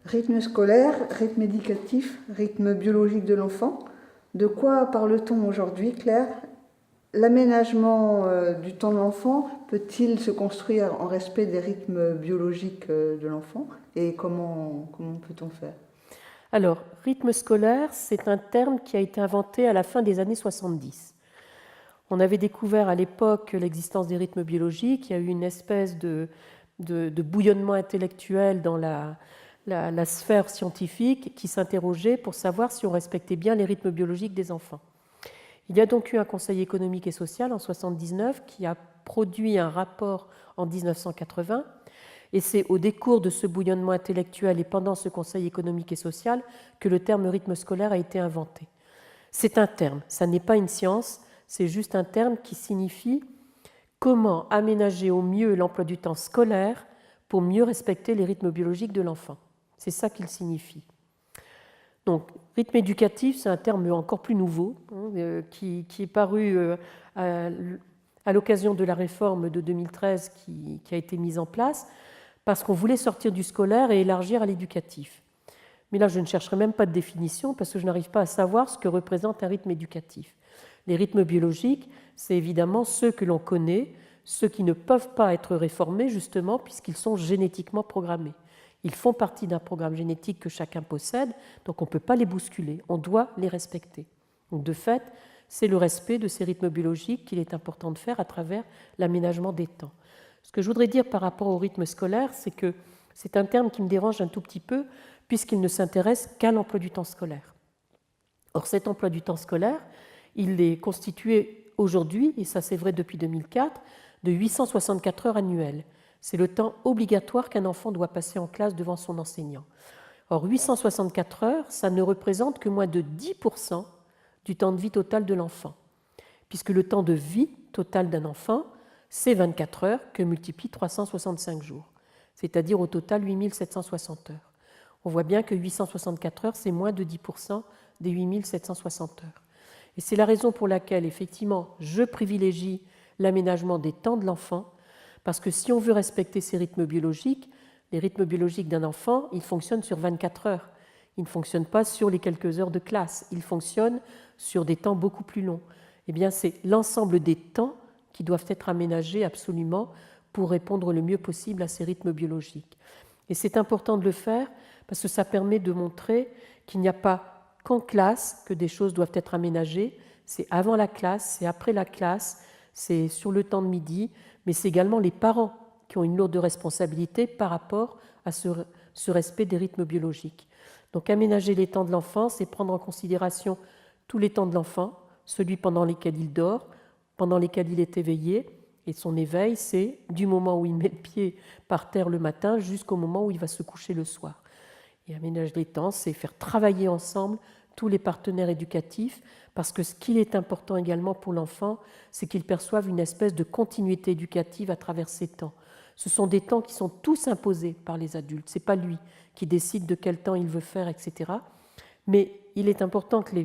Rythme scolaire, rythme éducatif, rythme biologique de l'enfant. De quoi parle-t-on aujourd'hui, Claire? L'aménagement du temps de l'enfant peut-il se construire en respect des rythmes biologiques de l'enfant? Et comment peut-on faire? Alors, rythme scolaire, c'est un terme qui a été inventé à la fin des années 70. On avait découvert à l'époque l'existence des rythmes biologiques, il y a eu une espèce de bouillonnement intellectuel dans la sphère scientifique qui s'interrogeait pour savoir si on respectait bien les rythmes biologiques des enfants. Il y a donc eu un Conseil économique et social en 1979 qui a produit un rapport en 1980, et c'est au décours de ce bouillonnement intellectuel et pendant ce Conseil économique et social que le terme rythme scolaire a été inventé. C'est un terme, ça n'est pas une science, c'est juste un terme qui signifie comment aménager au mieux l'emploi du temps scolaire pour mieux respecter les rythmes biologiques de l'enfant. C'est ça qu'il signifie. Donc, rythme éducatif, c'est un terme encore plus nouveau, qui est paru à l'occasion de la réforme de 2013 qui a été mise en place, parce qu'on voulait sortir du scolaire et élargir à l'éducatif. Mais là, je ne chercherai même pas de définition, parce que je n'arrive pas à savoir ce que représente un rythme éducatif. Les rythmes biologiques, c'est évidemment ceux que l'on connaît, ceux qui ne peuvent pas être réformés, justement, puisqu'ils sont génétiquement programmés. Ils font partie d'un programme génétique que chacun possède, donc on ne peut pas les bousculer, on doit les respecter. Donc de fait, c'est le respect de ces rythmes biologiques qu'il est important de faire à travers l'aménagement des temps. Ce que je voudrais dire par rapport au rythme scolaire, c'est que c'est un terme qui me dérange un tout petit peu, puisqu'il ne s'intéresse qu'à l'emploi du temps scolaire. Or, cet emploi du temps scolaire, il est constitué aujourd'hui, et ça c'est vrai depuis 2004, de 864 heures annuelles. C'est le temps obligatoire qu'un enfant doit passer en classe devant son enseignant. Or, 864 heures, ça ne représente que moins de 10% du temps de vie total de l'enfant, puisque le temps de vie total d'un enfant, c'est 24 heures que multiplie 365 jours, c'est-à-dire au total 8760 heures. On voit bien que 864 heures, c'est moins de 10% des 8760 heures. Et c'est la raison pour laquelle, effectivement, je privilégie l'aménagement des temps de l'enfant, parce que si on veut respecter ces rythmes biologiques, les rythmes biologiques d'un enfant, ils fonctionnent sur 24 heures. Ils ne fonctionnent pas sur les quelques heures de classe. Ils fonctionnent sur des temps beaucoup plus longs. Eh bien, c'est l'ensemble des temps qui doivent être aménagés absolument pour répondre le mieux possible à ces rythmes biologiques. Et c'est important de le faire parce que ça permet de montrer qu'il n'y a pas qu'en classe que des choses doivent être aménagées. C'est avant la classe, c'est après la classe, c'est sur le temps de midi, mais c'est également les parents qui ont une lourde responsabilité par rapport à ce respect des rythmes biologiques. Donc aménager les temps de l'enfant, c'est prendre en considération tous les temps de l'enfant, celui pendant lesquels il dort, pendant lesquels il est éveillé, et son éveil, c'est du moment où il met le pied par terre le matin jusqu'au moment où il va se coucher le soir. Et aménager les temps, c'est faire travailler ensemble tous les partenaires éducatifs, parce que ce qui est important également pour l'enfant, c'est qu'il perçoive une espèce de continuité éducative à travers ces temps. Ce sont des temps qui sont tous imposés par les adultes. Ce n'est pas lui qui décide de quel temps il veut faire, etc. Mais il est important que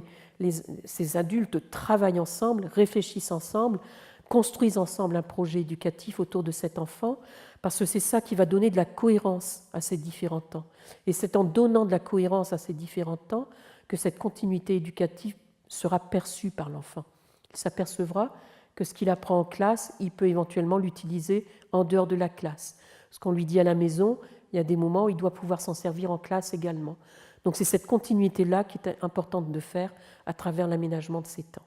ces adultes travaillent ensemble, réfléchissent ensemble, construisent ensemble un projet éducatif autour de cet enfant, parce que c'est ça qui va donner de la cohérence à ces différents temps. Et c'est en donnant de la cohérence à ces différents temps que cette continuité éducative sera perçue par l'enfant. Il s'apercevra que ce qu'il apprend en classe, il peut éventuellement l'utiliser en dehors de la classe. Ce qu'on lui dit à la maison, il y a des moments où il doit pouvoir s'en servir en classe également. Donc c'est cette continuité-là qui est importante de faire à travers l'aménagement de ces temps.